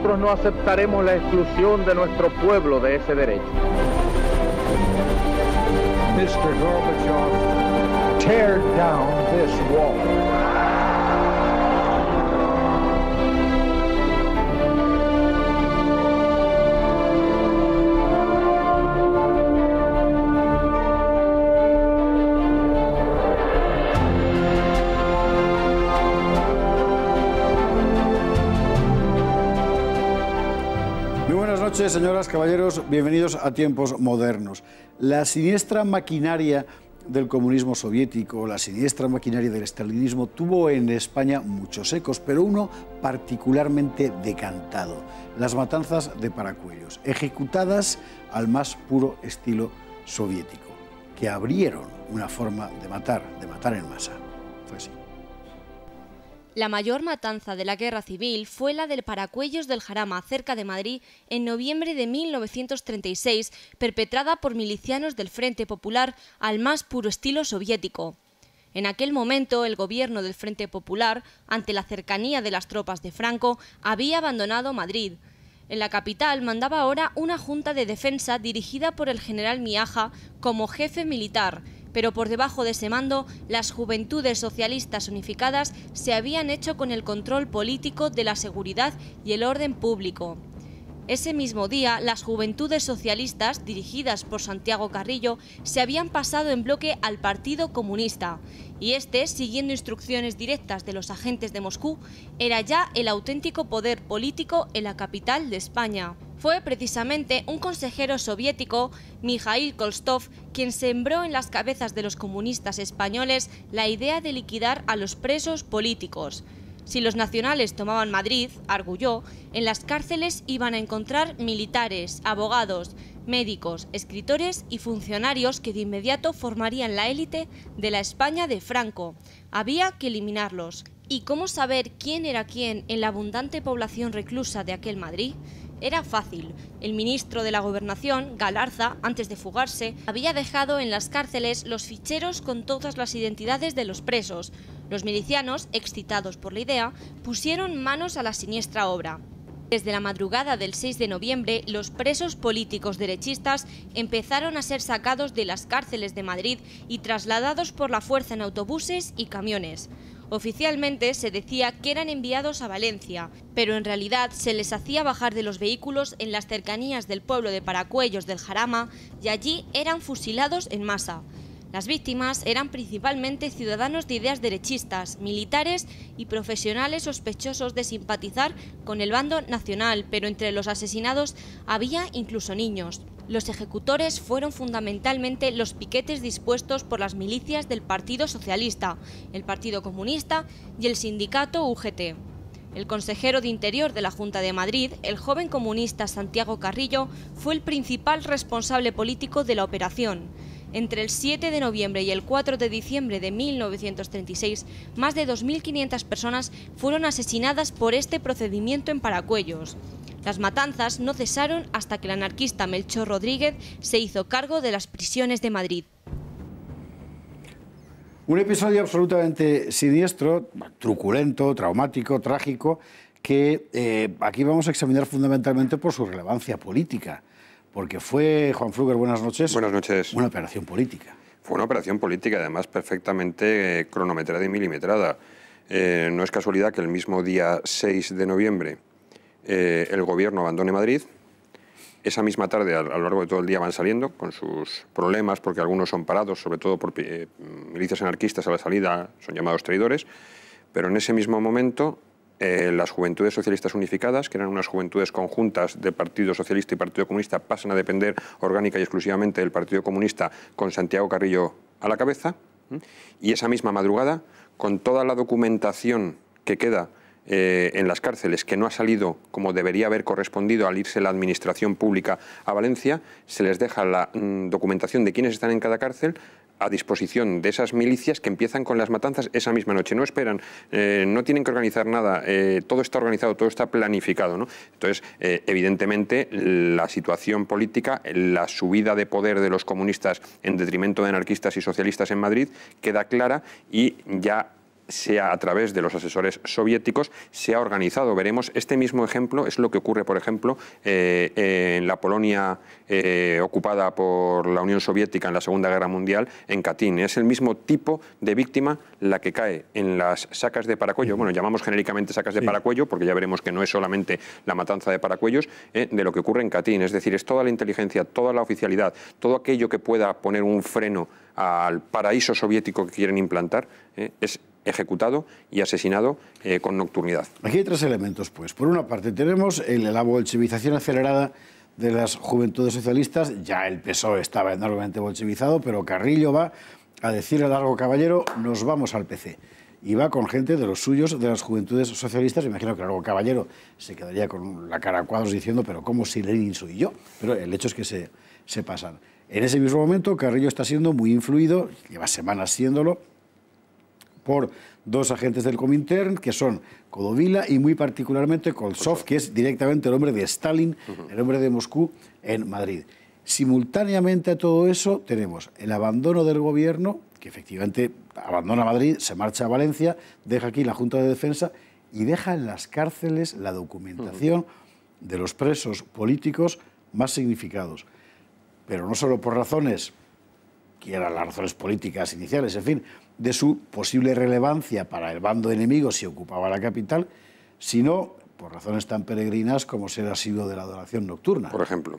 nosotros no aceptaremos la exclusión de nuestro pueblo de ese derecho. Mr. Gorbachev, tear down this wall. Buenas noches, señoras, caballeros, bienvenidos a Tiempos Modernos. La siniestra maquinaria del comunismo soviético, la siniestra maquinaria del estalinismo tuvo en España muchos ecos, pero uno particularmente decantado: las matanzas de Paracuellos, ejecutadas al más puro estilo soviético, que abrieron una forma de matar en masa. Fue así. La mayor matanza de la Guerra Civil fue la del Paracuellos del Jarama, cerca de Madrid, en noviembre de 1936, perpetrada por milicianos del Frente Popular al más puro estilo soviético. En aquel momento, el gobierno del Frente Popular, ante la cercanía de las tropas de Franco, había abandonado Madrid. En la capital mandaba ahora una junta de defensa dirigida por el general Miaja como jefe militar, pero por debajo de ese mando, las Juventudes Socialistas Unificadas se habían hecho con el control político de la seguridad y el orden público. Ese mismo día, las Juventudes Socialistas, dirigidas por Santiago Carrillo, se habían pasado en bloque al Partido Comunista, y este, siguiendo instrucciones directas de los agentes de Moscú, era ya el auténtico poder político en la capital de España. Fue precisamente un consejero soviético, Mikhail Kholstov, quien sembró en las cabezas de los comunistas españoles la idea de liquidar a los presos políticos. Si los nacionales tomaban Madrid, arguyó, en las cárceles iban a encontrar militares, abogados, médicos, escritores y funcionarios que de inmediato formarían la élite de la España de Franco. Había que eliminarlos. ¿Y cómo saber quién era quién en la abundante población reclusa de aquel Madrid? Era fácil. El ministro de la Gobernación, Galarza, antes de fugarse, había dejado en las cárceles los ficheros con todas las identidades de los presos. Los milicianos, excitados por la idea, pusieron manos a la siniestra obra. Desde la madrugada del 6 de noviembre, los presos políticos derechistas empezaron a ser sacados de las cárceles de Madrid y trasladados por la fuerza en autobuses y camiones. Oficialmente se decía que eran enviados a Valencia, pero en realidad se les hacía bajar de los vehículos en las cercanías del pueblo de Paracuellos del Jarama y allí eran fusilados en masa. Las víctimas eran principalmente ciudadanos de ideas derechistas, militares y profesionales sospechosos de simpatizar con el bando nacional, pero entre los asesinados había incluso niños. Los ejecutores fueron fundamentalmente los piquetes dispuestos por las milicias del Partido Socialista, el Partido Comunista y el sindicato UGT. El consejero de Interior de la Junta de Madrid, el joven comunista Santiago Carrillo, fue el principal responsable político de la operación. Entre el 7 de noviembre y el 4 de diciembre de 1936, más de 2.500 personas fueron asesinadas por este procedimiento en Paracuellos. Las matanzas no cesaron hasta que el anarquista Melchor Rodríguez se hizo cargo de las prisiones de Madrid. Un episodio absolutamente siniestro, truculento, traumático, trágico, que aquí vamos a examinar fundamentalmente por su relevancia política. Porque fue, Juan Fruger, buenas noches. Buenas noches. Una operación política. Fue una operación política, además perfectamente cronometrada y milimetrada. No es casualidad que el mismo día 6 de noviembre el gobierno abandone Madrid. Esa misma tarde, a lo largo de todo el día, van saliendo con sus problemas, porque algunos son parados, sobre todo por milicias anarquistas a la salida, son llamados traidores. Pero en ese mismo momento, las Juventudes Socialistas Unificadas, que eran unas juventudes conjuntas del Partido Socialista y Partido Comunista, pasan a depender orgánica y exclusivamente del Partido Comunista, con Santiago Carrillo a la cabeza. Y esa misma madrugada, con toda la documentación que queda en las cárceles, que no ha salido como debería haber correspondido al irse la administración pública a Valencia, se les deja la documentación de quiénes están en cada cárcel a disposición de esas milicias que empiezan con las matanzas esa misma noche. No esperan, no tienen que organizar nada, todo está organizado, todo está planificado, ¿no? Entonces, evidentemente, la situación política, la subida de poder de los comunistas en detrimento de anarquistas y socialistas en Madrid queda clara y ya sea a través de los asesores soviéticos, se ha organizado. Veremos, este mismo ejemplo es lo que ocurre, por ejemplo, en la Polonia ocupada por la Unión Soviética en la Segunda Guerra Mundial, en Katyn. Es el mismo tipo de víctima la que cae en las sacas de Paracuello. Bueno, llamamos genéricamente sacas de Paracuello, porque ya veremos que no es solamente la matanza de Paracuellos, de lo que ocurre en Katyn. Es decir, es toda la inteligencia, toda la oficialidad, todo aquello que pueda poner un freno al paraíso soviético que quieren implantar, es ejecutado y asesinado con nocturnidad. Aquí hay tres elementos, pues. Por una parte tenemos la bolchevización acelerada de las juventudes socialistas. Ya el PSOE estaba enormemente bolchevizado, pero Carrillo va a decirle a Largo Caballero, nos vamos al PC. Y va con gente de los suyos, de las juventudes socialistas. Imagino que Largo Caballero se quedaría con la cara a cuadros diciendo, pero ¿cómo si Lenin soy yo? Pero el hecho es que se pasan. En ese mismo momento, Carrillo está siendo muy influido, lleva semanas siéndolo, por dos agentes del Comintern, que son Kodovila y muy particularmente Koltsov, que es directamente el hombre de Stalin, el hombre de Moscú en Madrid. Simultáneamente a todo eso tenemos el abandono del gobierno, que efectivamente abandona Madrid, se marcha a Valencia, deja aquí la Junta de Defensa y deja en las cárceles la documentación de los presos políticos más significados. Pero no solo por razones, que eran las razones políticas iniciales, en fin, de su posible relevancia para el bando enemigo si ocupaba la capital, sino por razones tan peregrinas como ser asiduo de la adoración nocturna. Por ejemplo.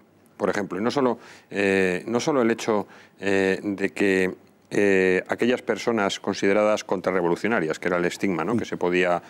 Y no solo el hecho de que aquellas personas consideradas contrarrevolucionarias, que era el estigma, ¿no?, que se podía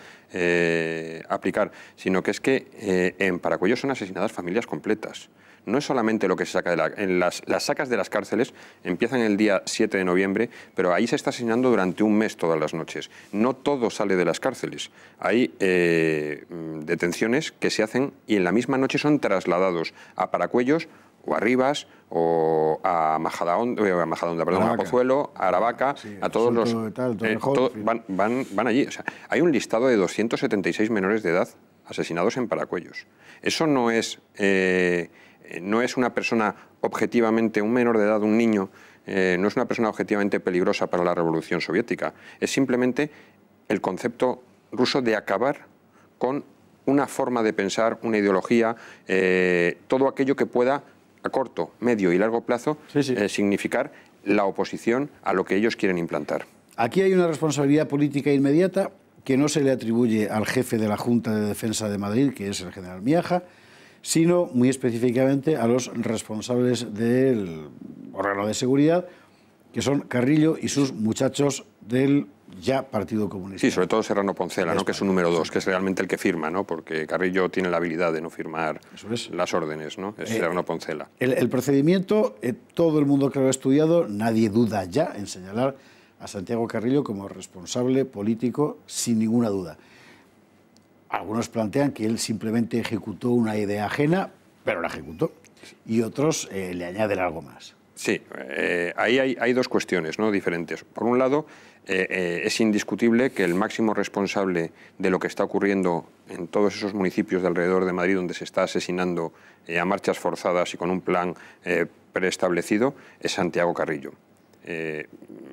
aplicar, sino que es que en Paracuello son asesinadas familias completas. No es solamente lo que se saca las sacas de las cárceles empiezan el día 7 de noviembre, pero ahí se está asesinando durante un mes todas las noches. No todo sale de las cárceles. Hay detenciones que se hacen y en la misma noche son trasladados a Paracuellos o a Rivas o a Majadahonda, perdón, a Pozuelo, a Aravaca, sí, a todos los... van allí. O sea, hay un listado de 276 menores de edad asesinados en Paracuellos. Eso no es una persona objetivamente, un menor de edad, un niño, no es una persona objetivamente peligrosa para la Revolución Soviética. Es simplemente el concepto ruso de acabar con una forma de pensar, una ideología, todo aquello que pueda, a corto, medio y largo plazo, significar la oposición a lo que ellos quieren implantar. Aquí hay una responsabilidad política inmediata que no se le atribuye al jefe de la Junta de Defensa de Madrid, que es el general Miaja, sino muy específicamente a los responsables del órgano de seguridad, que son Carrillo y sus muchachos del ya Partido Comunista. Sí, sobre todo Serrano Poncela, ¿no?, que es su número 2, que es realmente el que firma, ¿no?, porque Carrillo tiene la habilidad de no firmar las órdenes, ¿no? Es Serrano Poncela. El procedimiento, todo el mundo que lo ha estudiado, nadie duda ya en señalar a Santiago Carrillo como responsable político sin ninguna duda. Algunos plantean que él simplemente ejecutó una idea ajena, pero la ejecutó, y otros le añaden algo más. Sí, ahí hay dos cuestiones, ¿no?, diferentes. Por un lado, es indiscutible que el máximo responsable de lo que está ocurriendo en todos esos municipios de alrededor de Madrid donde se está asesinando a marchas forzadas y con un plan preestablecido es Santiago Carrillo.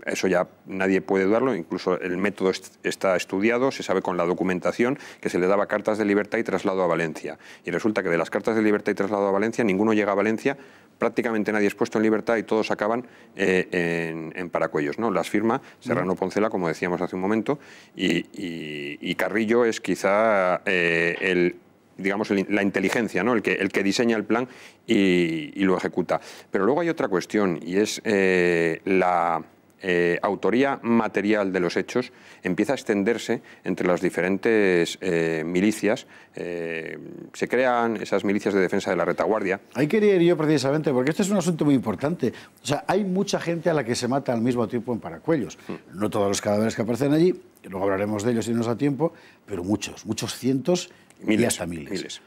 Eso ya nadie puede dudarlo, incluso el método está estudiado, se sabe con la documentación que se le daba cartas de libertad y traslado a Valencia. Y resulta que de las cartas de libertad y traslado a Valencia, ninguno llega a Valencia, prácticamente nadie es puesto en libertad y todos acaban en Paracuellos, ¿no? Las firma Serrano Poncela, como decíamos hace un momento, y Carrillo es quizá digamos, la inteligencia, ¿no?, el que diseña el plan y lo ejecuta. Pero luego hay otra cuestión, y es la autoría material de los hechos empieza a extenderse entre las diferentes milicias. Se crean esas milicias de defensa de la retaguardia. Ahí quería ir yo precisamente, porque este es un asunto muy importante. O sea, hay mucha gente a la que se mata al mismo tiempo en Paracuellos. No todos los cadáveres que aparecen allí, luego hablaremos de ellos si nos da tiempo, pero muchos cientos y hasta miles.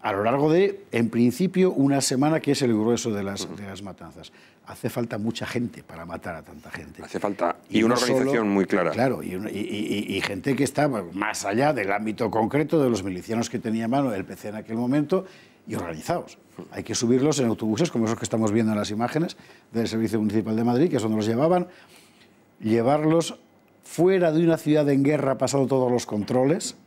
A lo largo de, en principio, una semana, que es el grueso de las matanzas. Hace falta mucha gente para matar a tanta gente. Hace falta, y una organización muy clara. Claro, y gente que está más allá del ámbito concreto de los milicianos que tenía a mano el PC en aquel momento y organizados. Hay que subirlos en autobuses, como esos que estamos viendo en las imágenes del Servicio Municipal de Madrid, que es donde los llevaban, llevarlos fuera de una ciudad en guerra pasado todos los controles,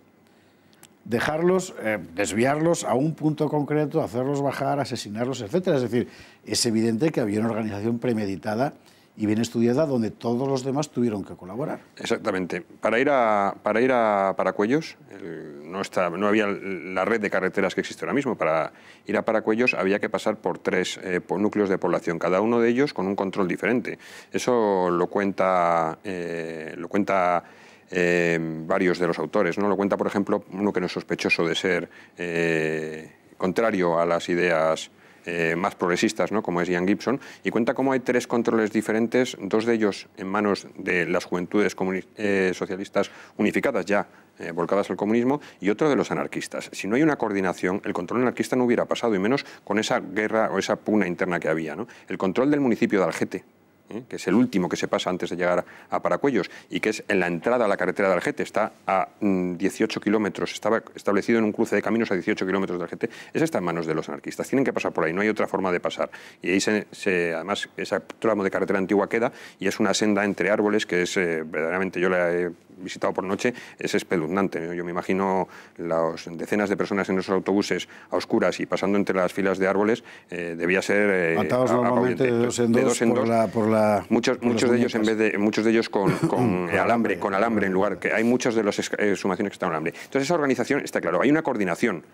dejarlos, desviarlos a un punto concreto, hacerlos bajar, asesinarlos, etcétera. Es decir, es evidente que había una organización premeditada y bien estudiada donde todos los demás tuvieron que colaborar. Exactamente. Para ir a Paracuellos no había la red de carreteras que existe ahora mismo. Para ir a Paracuellos había que pasar por 3 núcleos de población, cada uno de ellos con un control diferente. Eso lo cuenta varios de los autores, ¿no? Lo cuenta, por ejemplo, uno que no es sospechoso de ser contrario a las ideas más progresistas, ¿no?, como es Ian Gibson, y cuenta cómo hay 3 controles diferentes, 2 de ellos en manos de las juventudes socialistas unificadas ya, volcadas al comunismo, y otro de los anarquistas. Si no hay una coordinación, el control anarquista no hubiera pasado, y menos con esa guerra o esa pugna interna que había, ¿no? El control del municipio de Algete, que es el último que se pasa antes de llegar a Paracuellos y que es en la entrada a la carretera de Algete, está a 18 kilómetros, estaba establecido en un cruce de caminos a 18 kilómetros de Algete, ese está en manos de los anarquistas, tienen que pasar por ahí, no hay otra forma de pasar. Y ahí además ese tramo de carretera antigua queda y es una senda entre árboles que es verdaderamente, yo la he visitado por noche, es espeluznante, ¿no? Yo me imagino las decenas de personas en esos autobuses a oscuras y pasando entre las filas de árboles, debía ser atados normalmente de dos en dos muchos de ellos con alambre en lugar, que hay muchas de las exhumaciones que están en alambre. Entonces esa organización está claro, hay una coordinación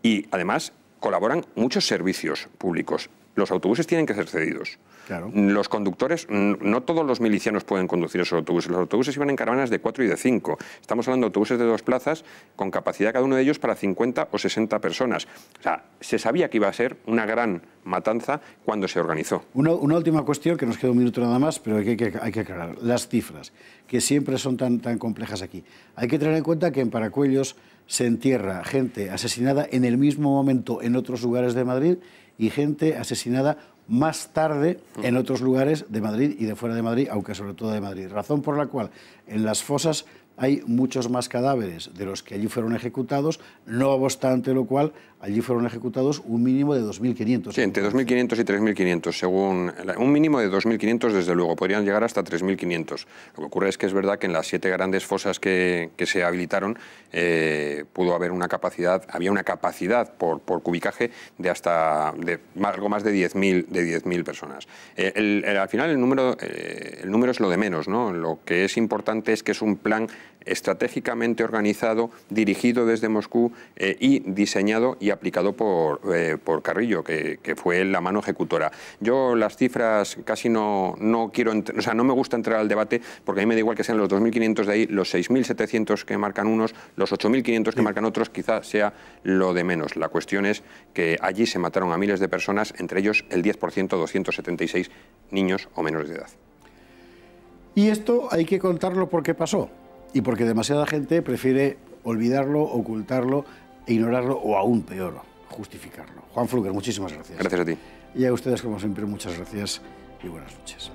y además colaboran muchos servicios públicos. Los autobuses tienen que ser cedidos. Claro. Los conductores, no todos los milicianos pueden conducir esos autobuses. Los autobuses iban en caravanas de 4 y de 5. Estamos hablando de autobuses de 2 plazas con capacidad cada uno de ellos para 50 o 60 personas. O sea, se sabía que iba a ser una gran matanza cuando se organizó. Una última cuestión, que nos queda un minuto nada más, pero hay que aclarar. Las cifras, que siempre son tan complejas aquí. Hay que tener en cuenta que en Paracuellos se entierra gente asesinada en el mismo momento en otros lugares de Madrid y gente asesinada más tarde en otros lugares de Madrid y de fuera de Madrid, aunque sobre todo de Madrid. Razón por la cual en las fosas hay muchos más cadáveres de los que allí fueron ejecutados, no obstante lo cual allí fueron ejecutados un mínimo de 2.500. Sí, entre 2.500 y 3.500, según un mínimo de 2.500 desde luego, podrían llegar hasta 3.500. Lo que ocurre es que es verdad que en las 7 grandes fosas que se habilitaron pudo haber había una capacidad por cubicaje de algo más de 10.000 personas. Al final el número es lo de menos, ¿no? Lo que es importante es que es un plan estratégicamente organizado, dirigido desde Moscú y diseñado y aplicado por Carrillo, que fue la mano ejecutora. Yo las cifras casi no quiero, o sea, no me gusta entrar al debate porque a mí me da igual que sean los 2.500 de ahí, los 6.700 que marcan unos, los 8.500 que marcan otros, quizás sea lo de menos. La cuestión es que allí se mataron a miles de personas, entre ellos el 10%, 276 niños o menores de edad. Y esto hay que contarlo porque pasó. Y porque demasiada gente prefiere olvidarlo, ocultarlo, ignorarlo o aún peor, justificarlo. Juan Fluker, muchísimas gracias. Gracias a ti. Y a ustedes, como siempre, muchas gracias y buenas noches.